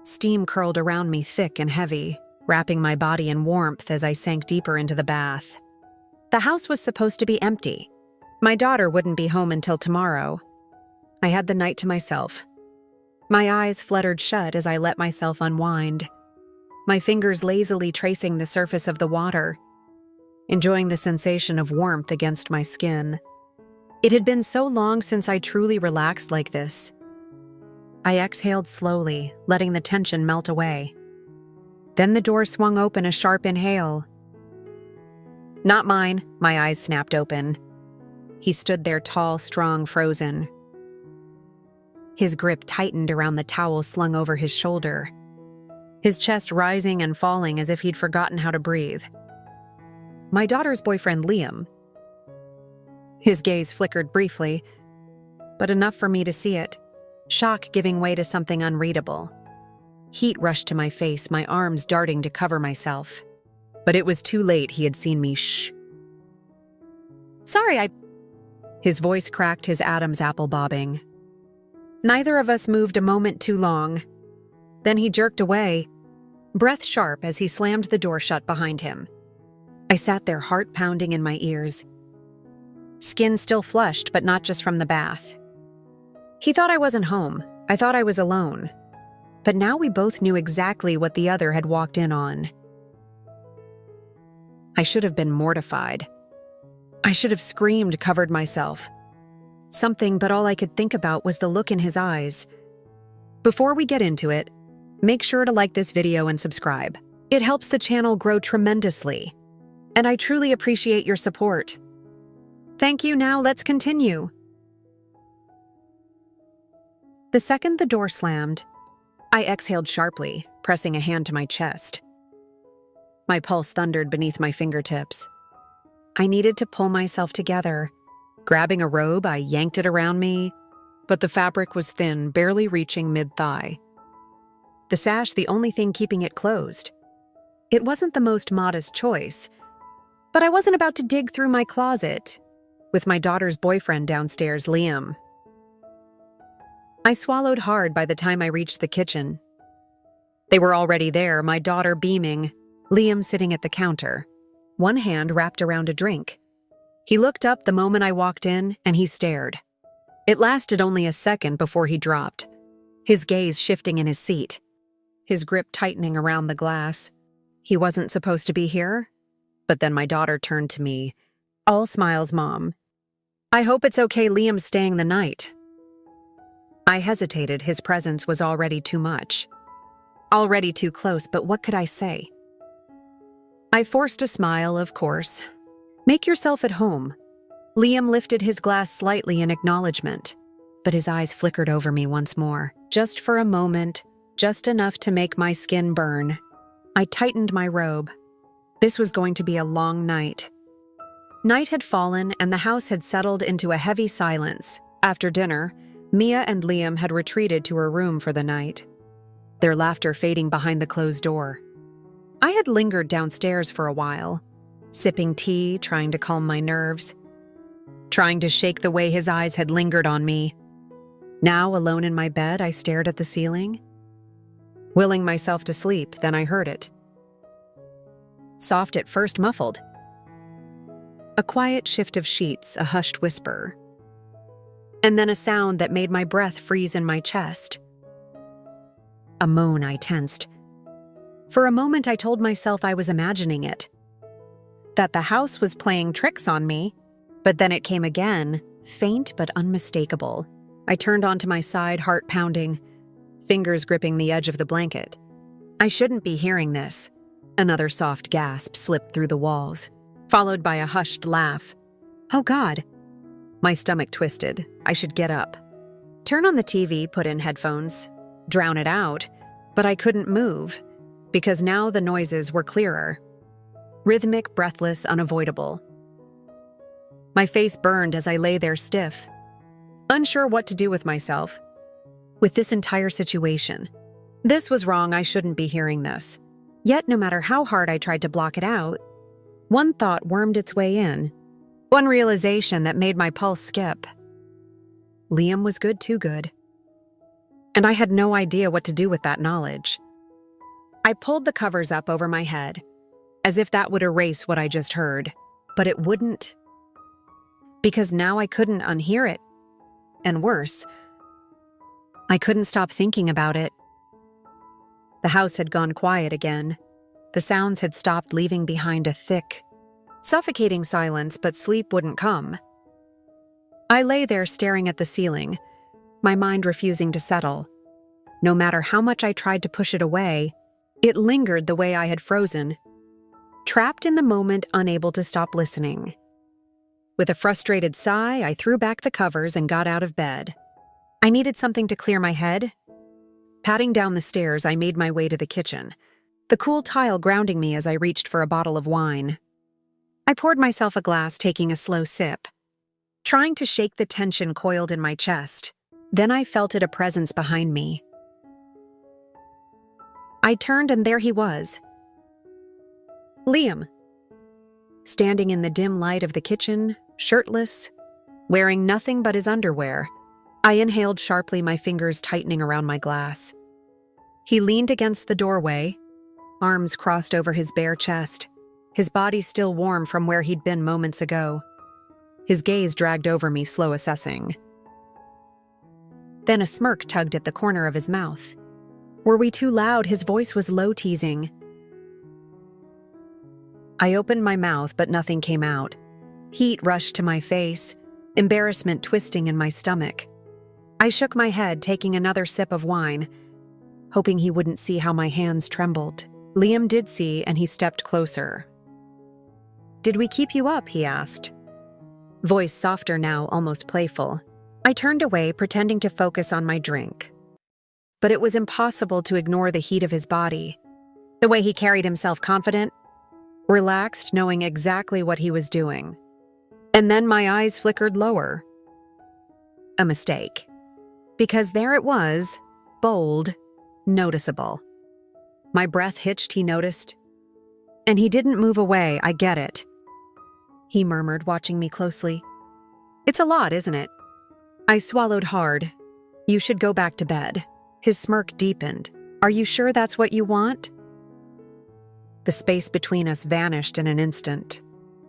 Steam curled around me thick and heavy, wrapping my body in warmth as I sank deeper into the bath. The house was supposed to be empty. My daughter wouldn't be home until tomorrow. I had the night to myself. My eyes fluttered shut as I let myself unwind, my fingers lazily tracing the surface of the water, enjoying the sensation of warmth against my skin. It had been so long since I truly relaxed like this. I exhaled slowly, letting the tension melt away. Then the door swung open, a sharp inhale. Not mine, my eyes snapped open. He stood there tall, strong, frozen. His grip tightened around the towel slung over his shoulder, his chest rising and falling as if he'd forgotten how to breathe. My daughter's boyfriend, Liam. His gaze flickered briefly, but enough for me to see it, shock giving way to something unreadable. Heat rushed to my face, my arms darting to cover myself. But it was too late. He had seen me. Shh. Sorry, His voice cracked, his Adam's apple bobbing. Neither of us moved a moment too long. Then he jerked away, breath sharp as he slammed the door shut behind him. I sat there, heart pounding in my ears. Skin still flushed, but not just from the bath. He thought I wasn't home. I thought I was alone. But now we both knew exactly what the other had walked in on. I should have been mortified. I should have screamed, covered myself. Something, but all I could think about was the look in his eyes. Before we get into it, make sure to like this video and subscribe. It helps the channel grow tremendously, and I truly appreciate your support. Thank you. Now let's continue. The second the door slammed, I exhaled sharply, pressing a hand to my chest. My pulse thundered beneath my fingertips. I needed to pull myself together. Grabbing a robe, I yanked it around me, but the fabric was thin, barely reaching mid-thigh. The sash, the only thing keeping it closed. It wasn't the most modest choice, but I wasn't about to dig through my closet with my daughter's boyfriend downstairs, Liam. I swallowed hard by the time I reached the kitchen. They were already there, my daughter beaming, Liam sitting at the counter, one hand wrapped around a drink. He looked up the moment I walked in, and he stared. It lasted only a second before he dropped, his gaze shifting in his seat, his grip tightening around the glass. He wasn't supposed to be here? But then my daughter turned to me, all smiles, Mom. I hope it's okay Liam's staying the night. I hesitated. His presence was already too much. Already too close, but what could I say? I forced a smile, of course. Make yourself at home. Liam lifted his glass slightly in acknowledgement, but his eyes flickered over me once more. Just for a moment, just enough to make my skin burn. I tightened my robe. This was going to be a long night. Night had fallen and the house had settled into a heavy silence. After dinner, Mia and Liam had retreated to her room for the night, their laughter fading behind the closed door. I had lingered downstairs for a while, sipping tea, trying to calm my nerves, trying to shake the way his eyes had lingered on me. Now, alone in my bed, I stared at the ceiling, willing myself to sleep. Then I heard it. Soft at first, muffled. A quiet shift of sheets, a hushed whisper. And then a sound that made my breath freeze in my chest. A moan. I tensed. For a moment, I told myself I was imagining it, that the house was playing tricks on me, but then it came again, faint but unmistakable. I turned onto my side, heart pounding, fingers gripping the edge of the blanket. I shouldn't be hearing this. Another soft gasp slipped through the walls, followed by a hushed laugh. Oh God. My stomach twisted. I should get up. Turn on the TV, put in headphones, drown it out, but I couldn't move, because now the noises were clearer. Rhythmic, breathless, unavoidable. My face burned as I lay there stiff, unsure what to do with myself, with this entire situation. This was wrong. I shouldn't be hearing this. Yet, no matter how hard I tried to block it out, one thought wormed its way in. One realization that made my pulse skip. Liam was good, too good. and I had no idea what to do with that knowledge. I pulled the covers up over my head, as if that would erase what I just heard, but it wouldn't. Because now I couldn't unhear it. And worse, I couldn't stop thinking about it. The house had gone quiet again. The sounds had stopped, leaving behind a thick, suffocating silence, but sleep wouldn't come. I lay there staring at the ceiling, my mind refusing to settle. No matter how much I tried to push it away, it lingered the way I had frozen, trapped in the moment, unable to stop listening. With a frustrated sigh, I threw back the covers and got out of bed. I needed something to clear my head. Padding down the stairs, I made my way to the kitchen, the cool tile grounding me as I reached for a bottle of wine. I poured myself a glass, taking a slow sip, trying to shake the tension coiled in my chest. Then I felt a presence behind me. I turned, and there he was. Liam. Standing in the dim light of the kitchen, shirtless, wearing nothing but his underwear. I inhaled sharply, my fingers tightening around my glass. He leaned against the doorway, arms crossed over his bare chest, his body still warm from where he'd been moments ago. His gaze dragged over me, slow assessing. Then a smirk tugged at the corner of his mouth. Were we too loud? His voice was low, teasing. I opened my mouth, but nothing came out. Heat rushed to my face, embarrassment twisting in my stomach. I shook my head, taking another sip of wine, hoping he wouldn't see how my hands trembled. Liam did see, and he stepped closer. "Did we keep you up?" he asked. Voice softer now, almost playful. I turned away, pretending to focus on my drink. But it was impossible to ignore the heat of his body. The way he carried himself, confident, relaxed, knowing exactly what he was doing. And then my eyes flickered lower. A mistake. Because there it was, bold, noticeable. My breath hitched, he noticed. And he didn't move away. "I get it," he murmured, watching me closely. "It's a lot, isn't it?" I swallowed hard. "You should go back to bed." His smirk deepened. "Are you sure that's what you want?" The space between us vanished in an instant.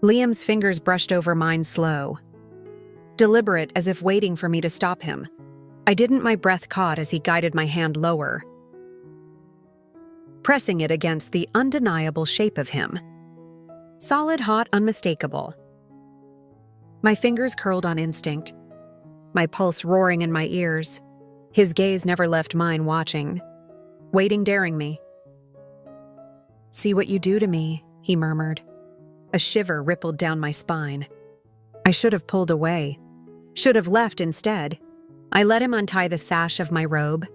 Liam's fingers brushed over mine, slow, deliberate, as if waiting for me to stop him. I didn't. My breath caught as he guided my hand lower, pressing it against the undeniable shape of him. Solid, hot, unmistakable. My fingers curled on instinct, my pulse roaring in my ears. His gaze never left mine, watching, waiting, daring me. "See what you do to me," he murmured. A shiver rippled down my spine. I should have pulled away, should have left instead. I let him untie the sash of my robe.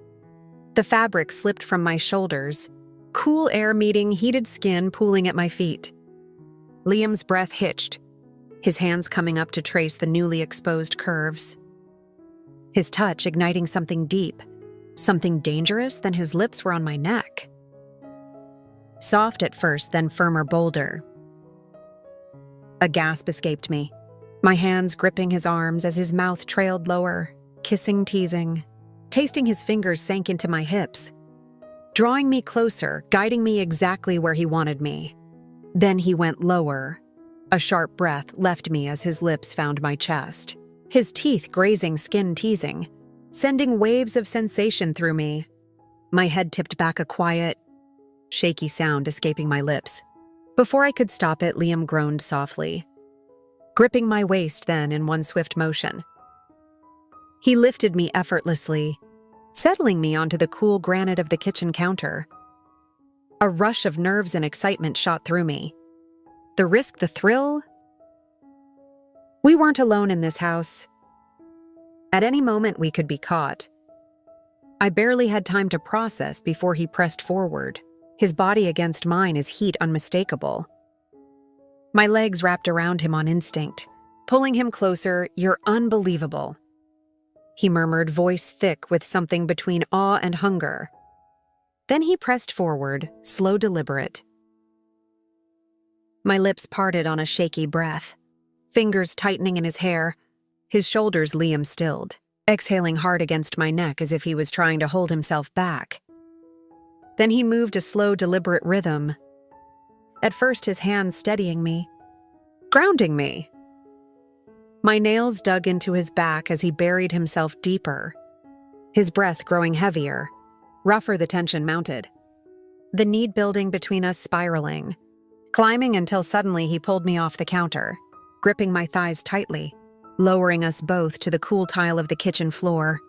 The fabric slipped from my shoulders, cool air meeting heated skin pooling at my feet. Liam's breath hitched, his hands coming up to trace the newly exposed curves. His touch igniting something deep, something dangerous. Then his lips were on my neck. Soft at first, then firmer, bolder. A gasp escaped me, my hands gripping his arms as his mouth trailed lower, kissing, teasing. Tasting his fingers sank into my hips, drawing me closer, guiding me exactly where he wanted me. Then he went lower. A sharp breath left me as his lips found my chest, his teeth grazing skin, teasing, sending waves of sensation through me. My head tipped back, a quiet, shaky sound escaping my lips. Before I could stop it, Liam groaned softly, gripping my waist then in one swift motion. He lifted me effortlessly, settling me onto the cool granite of the kitchen counter. A rush of nerves and excitement shot through me. The risk, the thrill. We weren't alone in this house. At any moment, we could be caught. I barely had time to process before he pressed forward, his body against mine, his heat unmistakable. My legs wrapped around him on instinct, pulling him closer. "You're unbelievable," he murmured, voice thick with something between awe and hunger. Then he pressed forward, slow, deliberate. My lips parted on a shaky breath, fingers tightening in his hair, his shoulders. Liam stilled. exhaling hard against my neck as if he was trying to hold himself back. Then he moved a slow, deliberate rhythm. At first, his hands steadying me, grounding me. My nails dug into his back as he buried himself deeper, his breath growing heavier. Rougher the tension mounted, the need building between us spiraling, climbing until suddenly he pulled me off the counter, gripping my thighs tightly, lowering us both to the cool tile of the kitchen floor.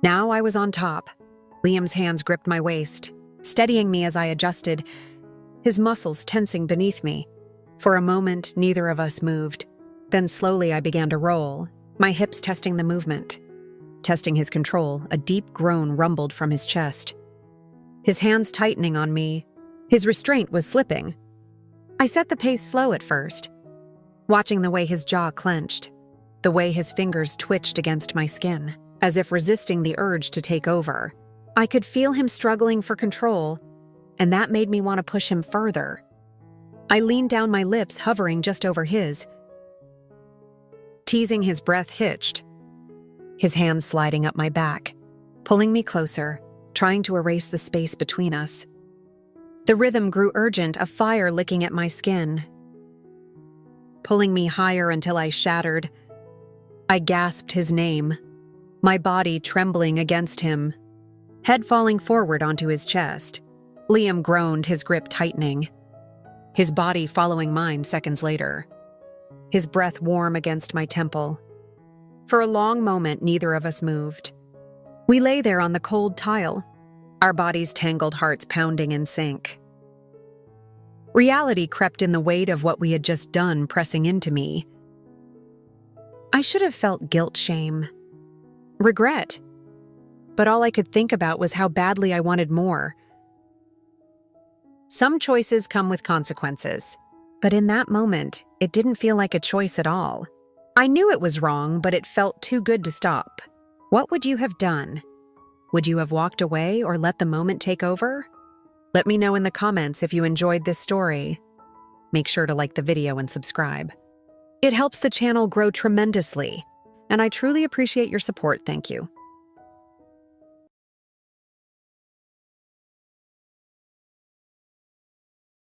Now I was on top. Liam's hands gripped my waist, steadying me as I adjusted, his muscles tensing beneath me. For a moment, neither of us moved. Then slowly I began to roll, my hips testing the movement. Testing his control, a deep groan rumbled from his chest. His hands tightening on me, his restraint was slipping. I set the pace slow at first, watching the way his jaw clenched, the way his fingers twitched against my skin, as if resisting the urge to take over. I could feel him struggling for control, and that made me want to push him further. I leaned down, my lips hovering just over his, teasing his breath hitched, his hands sliding up my back, pulling me closer, trying to erase the space between us. The rhythm grew urgent, a fire licking at my skin, pulling me higher until I shattered. I gasped his name, my body trembling against him, head falling forward onto his chest. Liam groaned, his grip tightening, his body following mine seconds later, his breath warm against my temple. For a long moment, neither of us moved. We lay there on the cold tile, our bodies tangled, hearts pounding in sync. Reality crept in, the weight of what we had just done pressing into me. I should have felt guilt, shame, regret, but all I could think about was how badly I wanted more. Some choices come with consequences, but in that moment, it didn't feel like a choice at all. I knew it was wrong, but it felt too good to stop. What would you have done? Would you have walked away or let the moment take over? Let me know in the comments if you enjoyed this story. Make sure to like the video and subscribe. It helps the channel grow tremendously, and I truly appreciate your support. Thank you.